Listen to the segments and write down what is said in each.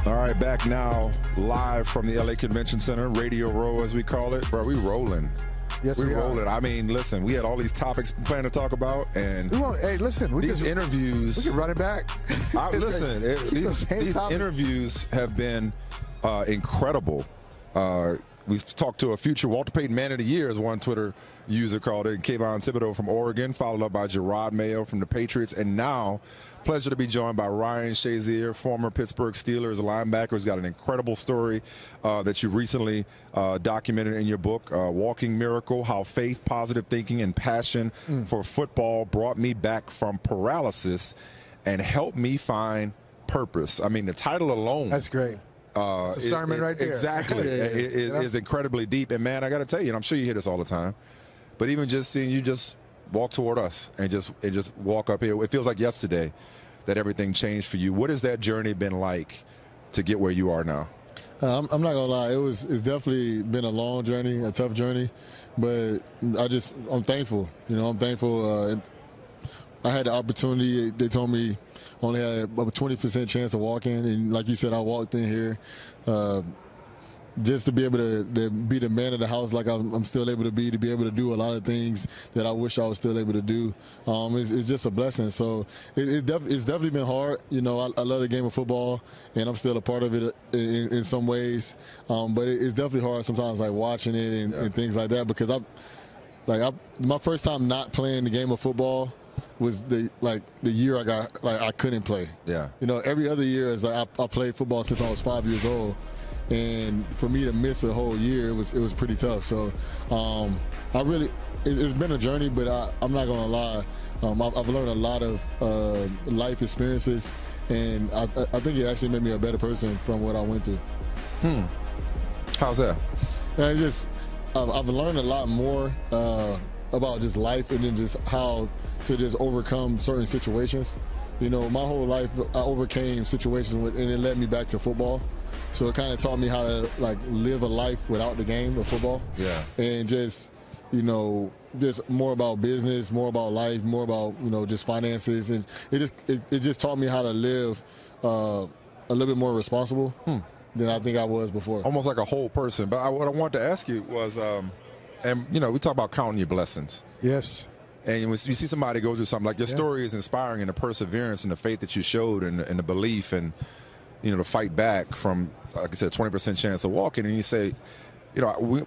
All right, back now, live from the LA Convention Center, Radio Row as we call it. Bro, we rolling. Yes, we we rolling. are. I mean, listen, we had all these topics planned to talk about, and hey, listen, these interviews. We can run it back. These interviews have been incredible. We've talked to a future Walter Payton Man of the Year, as one Twitter user called it, Kayvon Thibodeau from Oregon, followed up by Gerard Mayo from the Patriots, and now pleasure to be joined by Ryan Shazier, former Pittsburgh Steelers linebacker, who's got an incredible story that you recently documented in your book, Walking Miracle, How Faith, Positive Thinking, and Passion for Football Brought Me Back from Paralysis and Helped Me Find Purpose. I mean, the title alone. That's great. It's a sermon right there. Exactly. It is incredibly deep. And, man, I got to tell you, and I'm sure you hear this all the time, but even just seeing you just walk toward us and just walk up here, it feels like yesterday that everything changed for you. What has that journey been like to get where you are now? I'm not gonna lie, it's definitely been a long journey, a tough journey, but I'm thankful. You know, I'm thankful. I had the opportunity. They told me only had a 20% chance of walking, and like you said, I walked in here. Just to be able to be the man of the house like I'm still able to be able to do a lot of things that I wish I was still able to do. It's just a blessing. So it's definitely been hard. You know, I love the game of football, and I'm still a part of it in some ways. But it's definitely hard sometimes, like watching it and things like that, because my first time not playing the game of football was the year I couldn't play. Yeah. You know, every other year I played football since I was 5 years old. And for me to miss a whole year, it was pretty tough. So it's been a journey, but I'm not gonna lie. I've learned a lot of life experiences, and I think it actually made me a better person from what I went through. How's that? And I've learned a lot more about just life, and then just how to just overcome certain situations. You know, my whole life I overcame situations, and it led me back to football. So it kind of taught me how to live a life without the game of football. Yeah. And just more about business, more about life, more about just finances, and it just taught me how to live a little bit more responsible than I think I was before. Almost like a whole person. But what I wanted to ask you was, we talk about counting your blessings. Yes. And when you see somebody go through something, like your story is inspiring, and the perseverance and the faith that you showed, and the belief, and to fight back from, like I said, 20% chance of walking, and you say, we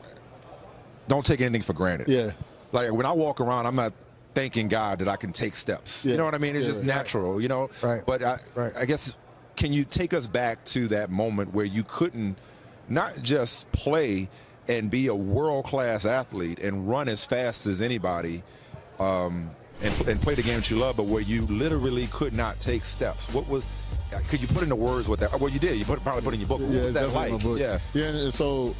don't take anything for granted. Yeah. Like when I walk around, I'm not thanking God that I can take steps. Yeah. You know what I mean? It's just natural, Right. But I guess, can you take us back to that moment where you couldn't not just play and be a world-class athlete and run as fast as anybody, and play the game that you love, but where you literally could not take steps? Could you put into words what that? Well, you did. You probably put in your book. What was that like? Yeah. And so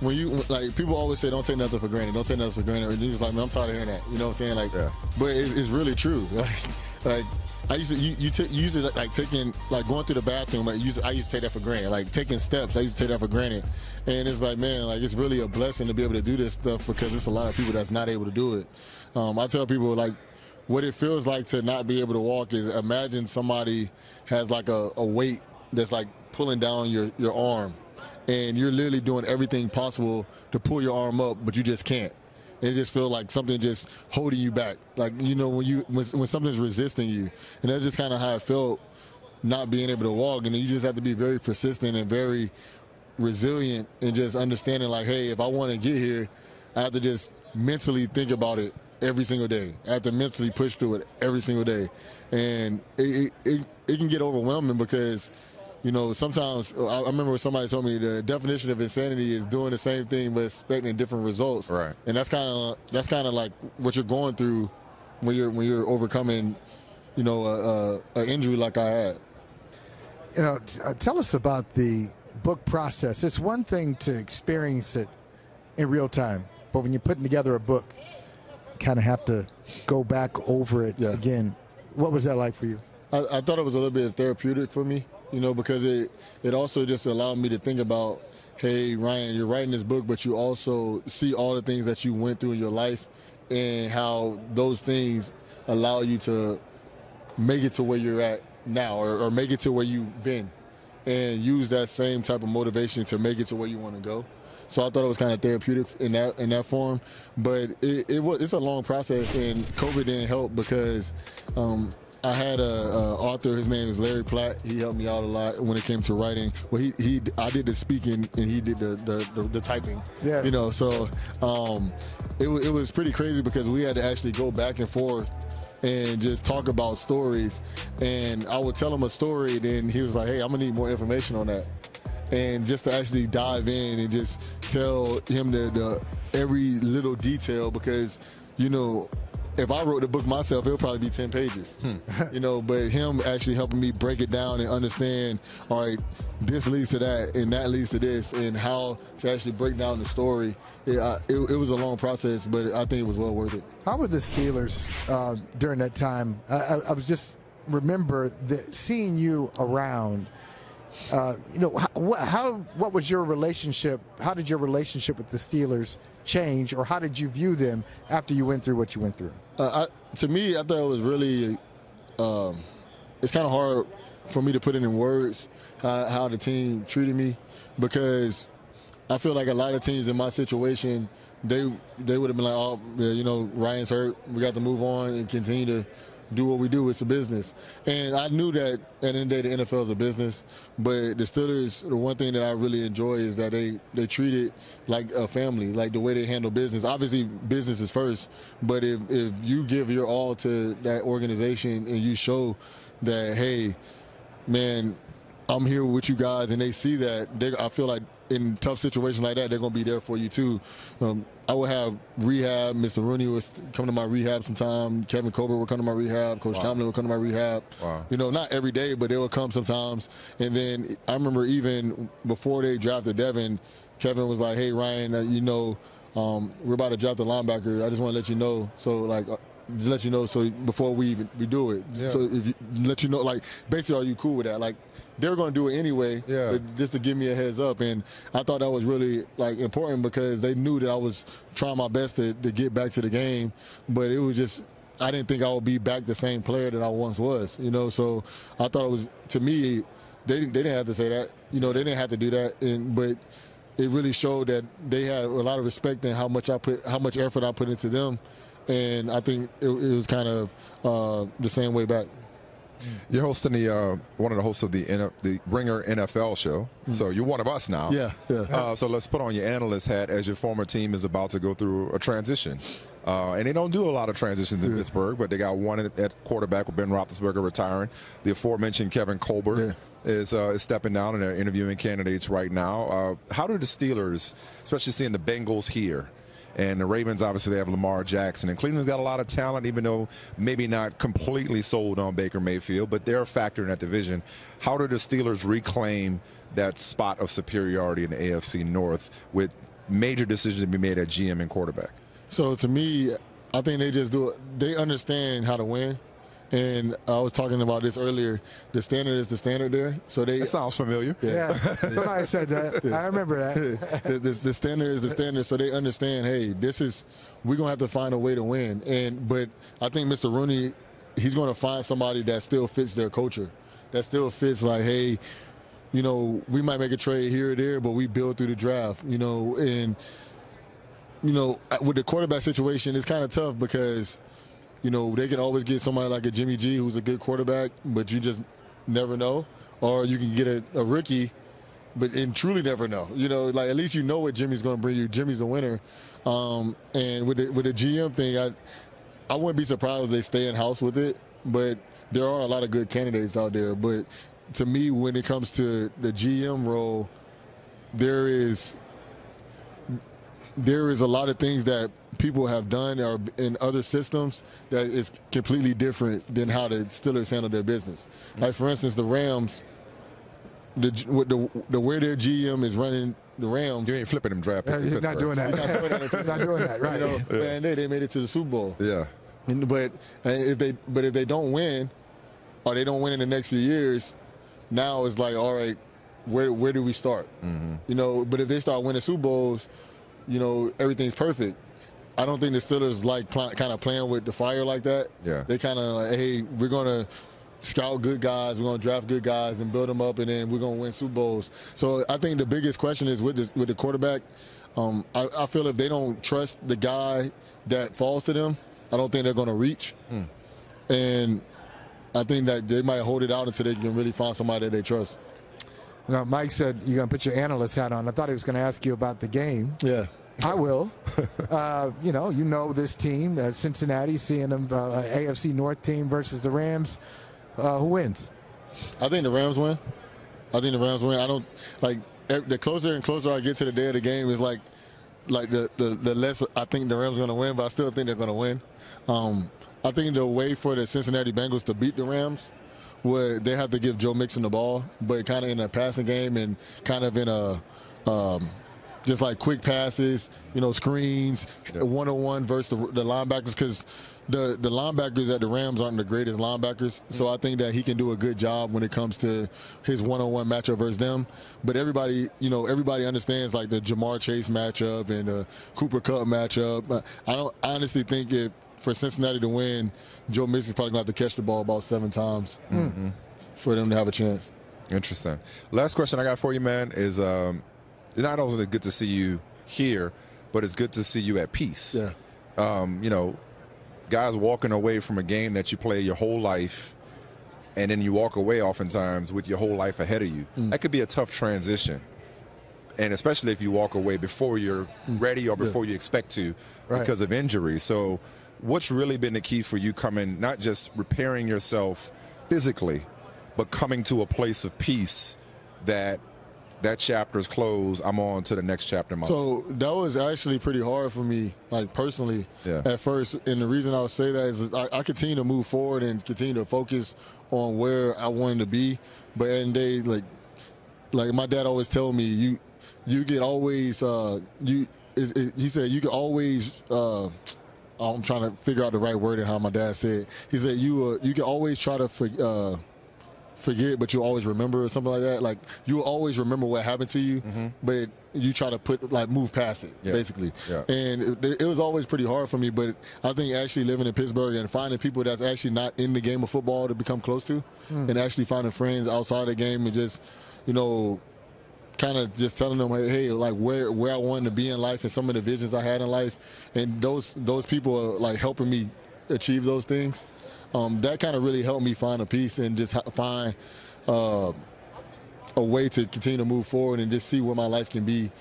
when you people always say, "Don't take nothing for granted. Don't take nothing for granted." And you're just like, "Man, I'm tired of hearing that." You know what I'm saying? But it's really true. Like I used to taking going through the bathroom. I used to take that for granted. Like taking steps, I used to take that for granted. And it's like, man, it's really a blessing to be able to do this stuff, because it's a lot of people that's not able to do it. I tell people what it feels like to not be able to walk is, imagine somebody has a weight that's pulling down your arm, and you're literally doing everything possible to pull your arm up, but you just can't. And it just feels like something just holding you back. When something's resisting you. And that's just kind of how it felt, not being able to walk. And you just have to be very persistent and very resilient, and just understanding hey, if I want to get here, I have to just mentally think about it every single day. I have to mentally push through it every single day. And it can get overwhelming, because sometimes I remember somebody told me the definition of insanity is doing the same thing but expecting different results. Right. And that's kind of like what you're going through when you're overcoming, an injury like I had. Tell us about the book process. It's one thing to experience it in real time, but when you're putting together a book, you kind of have to go back over it again. What was that like for you? I thought it was a little bit therapeutic for me, because it also just allowed me to think about, hey, Ryan, you're writing this book, but you also see all the things that you went through in your life, and how those things allow you to make it to where you're at now, or make it to where you've been. and use that same type of motivation to make it to where you want to go. So I thought it was kind of therapeutic in that form, but it's a long process, and COVID didn't help because I had a author. His name is Larry Platt. He helped me out a lot when it came to writing. Well, I did the speaking and he did the typing. Yeah. You know, so it was pretty crazy because we had to actually go back and forth and just talk about stories. And I would tell him a story, then he was like, "Hey, I'm gonna need more information on that." And just to actually dive in and just tell him the every little detail, because, you know, if I wrote the book myself, it'll probably be 10 pages, you know, but him actually helping me break it down and understand, all right, this leads to that and that leads to this, and how to actually break down the story. It was a long process, but I think it was well worth it. How were the Steelers during that time? I was just remember seeing you around. You know, what was your relationship? How did your relationship with the Steelers change, or how did you view them after you went through what you went through? To me, I thought it was really, it's kind of hard for me to put it in words how the team treated me, because I feel like a lot of teams in my situation, they would have been like, oh, you know, Ryan's hurt, we got to move on and continue to do what we do. It's a business. And I knew that at the end of the day, the NFL is a business. But the Steelers, the one thing that I really enjoy is that they treat it like a family, like the way they handle business. Obviously, business is first. But if you give your all to that organization and you show that, hey, man, I'm here with you guys, and they see that, I feel like in tough situations like that, they're going to be there for you too. I would have rehab. Mr. Rooney was coming to my rehab sometime. Kevin Colbert would come to my rehab. Coach Tomlin would come to my rehab. Wow. You know, not every day, but they would come sometimes. And then I remember even before they drafted Devin, Kevin was like, "Hey, Ryan, you know, we're about to draft a linebacker. I just want to let you know." So like. Just let you know, so before we do it. Yeah. So if you let you know, like, basically, are you cool with that? Like, they're going to do it anyway, yeah, just to give me a heads up. And I thought that was really, like, important, because they knew that I was trying my best to get back to the game. But it was just, I didn't think I would be back the same player that I once was, you know. So I thought it was, to me, they didn't have to say that. You know, they didn't have to do that. But it really showed that they had a lot of respect in how much effort I put into them. And I think it was kind of the same way back. You're hosting one of the hosts of the Ringer NFL show, so you're one of us now. Yeah. So let's put on your analyst hat as your former team is about to go through a transition. And they don't do a lot of transitions in Pittsburgh, but they got one at quarterback with Ben Roethlisberger retiring. The aforementioned Kevin Colbert is stepping down, and they're interviewing candidates right now. How do the Steelers, especially seeing the Bengals here, and the Ravens, obviously, they have Lamar Jackson. And Cleveland's got a lot of talent, even though maybe not completely sold on Baker Mayfield, but they're a factor in that division. How do the Steelers reclaim that spot of superiority in the AFC North with major decisions to be made at GM and quarterback? So, to me, I think they just do it. They understand how to win. And I was talking about this earlier. The standard is the standard there. So that sounds familiar. Yeah. Somebody said that. I remember that. The standard is the standard. So they understand, hey, we're going to have to find a way to win. But I think Mr. Rooney, he's going to find somebody that still fits their culture, that still fits, like, hey, you know, we might make a trade here or there, but we build through the draft, you know. And, you know, with the quarterback situation, it's kind of tough because, you know, they can always get somebody like a Jimmy G who's a good quarterback, but you just never know. Or you can get a rookie, and truly never know. You know, like, at least you know what Jimmy's going to bring you. Jimmy's a winner. And with the GM thing, I wouldn't be surprised if they stay in-house with it. But there are a lot of good candidates out there. But to me, when it comes to the GM role, there is a lot of things that people have done or in other systems that is completely different than how the Steelers handle their business. Like, for instance, the Rams, the way their GM is running the Rams. You ain't flipping them draft picks. He's not doing that. He's not doing that, right? You know, man, they made it to the Super Bowl. Yeah. But if they don't win, or they don't win in the next few years, now it's like, all right, where do we start? Mm-hmm. You know, but if they start winning Super Bowls, you know, everything's perfect. I don't think the Steelers like kind of playing with the fire like that. Yeah. They kind of like, hey, we're going to scout good guys, we're going to draft good guys and build them up, and then we're going to win Super Bowls. So I think the biggest question is with the quarterback. I feel if they don't trust the guy that falls to them, I don't think they're going to reach. And I think that they might hold it out until they can really find somebody that they trust. You know, Mike said you're going to put your analyst hat on. I thought he was going to ask you about the game. Yeah. I will. You know this team, Cincinnati, seeing them, AFC North team versus the Rams. Who wins? I think the Rams win. I don't like the closer and closer I get to the day of the game is like the less I think the Rams are going to win, but I still think they're going to win. I think the way for the Cincinnati Bengals to beat the Rams would they have to give Joe Mixon the ball, but kind of in a passing game and kind of in a just like quick passes, screens, one-on-one versus the linebackers, because the linebackers at the Rams aren't the greatest linebackers. So I think that he can do a good job when it comes to his one-on-one matchup versus them. But everybody understands like the Jamar Chase matchup and the Cooper Kupp matchup. I honestly think if for Cincinnati to win, Joe Mixon's probably going to have to catch the ball about 7 times for them to have a chance. Interesting. Last question I got for you, man, is not only good to see you here, but it's good to see you at peace. Yeah. Guys walking away from a game that you play your whole life, and then you walk away oftentimes with your whole life ahead of you. That could be a tough transition. And especially if you walk away before you're ready or before you expect to because of injury. So what's really been the key for you coming, not just repairing yourself physically, but coming to a place of peace that chapter's closed, I'm on to the next chapter in my life? So that was actually pretty hard for me, like personally, at first. And the reason I would say that is I continue to move forward and continue to focus on where I wanted to be. But in the day, like my dad always told me, you can always he said you can always I'm trying to figure out the right word and how my dad said. He said you can always try to forget, but you'll always remember, or something like that. Like you'll always remember what happened to you, but you try to move past it, basically. Yeah. And it was always pretty hard for me, but I think actually living in Pittsburgh and finding people that's actually not in the game of football to become close to, and actually finding friends outside the game and just, kind of just telling them, hey, like where I wanted to be in life and some of the visions I had in life, and those people are like helping me achieve those things. That kind of really helped me find a peace and just find a way to continue to move forward and just see what my life can be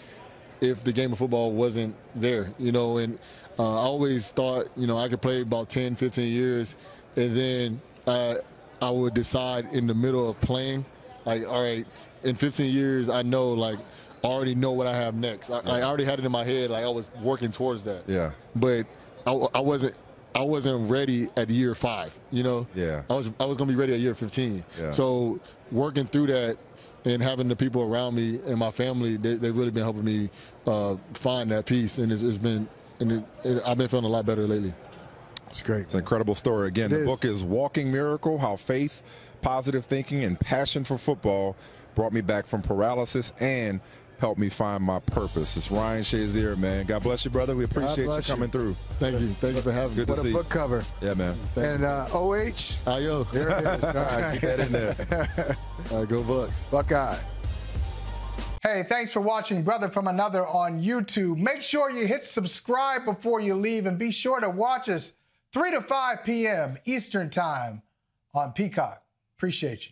if the game of football wasn't there, And I always thought, I could play about 10, 15 years, and then I would decide in the middle of playing, like, all right, in 15 years, I know, like, I already know what I have next. I already had it in my head, like I was working towards that. Yeah. But I wasn't ready at year 5, Yeah. I was gonna be ready at year 15. Yeah. So working through that and having the people around me and my family, they've really been helping me find that peace, and I've been feeling a lot better lately. It's great. It's an incredible story. Again, the book is Walking Miracle: How Faith, Positive Thinking, and Passion for Football Brought Me Back from Paralysis and Helped Me Find My Purpose. It's Ryan Shazier, man. God bless you, brother. We appreciate you coming through. Thank you. Thank you for having me. Good to see you. What a book cover. Yeah, man. And OH. Ayo. There it is. All right. Keep that in there. All right, go Bucks. Buckeye. Hey, thanks for watching Brother from Another on YouTube. Make sure you hit subscribe before you leave, and be sure to watch us 3 to 5 p.m. Eastern Time on Peacock. Appreciate you.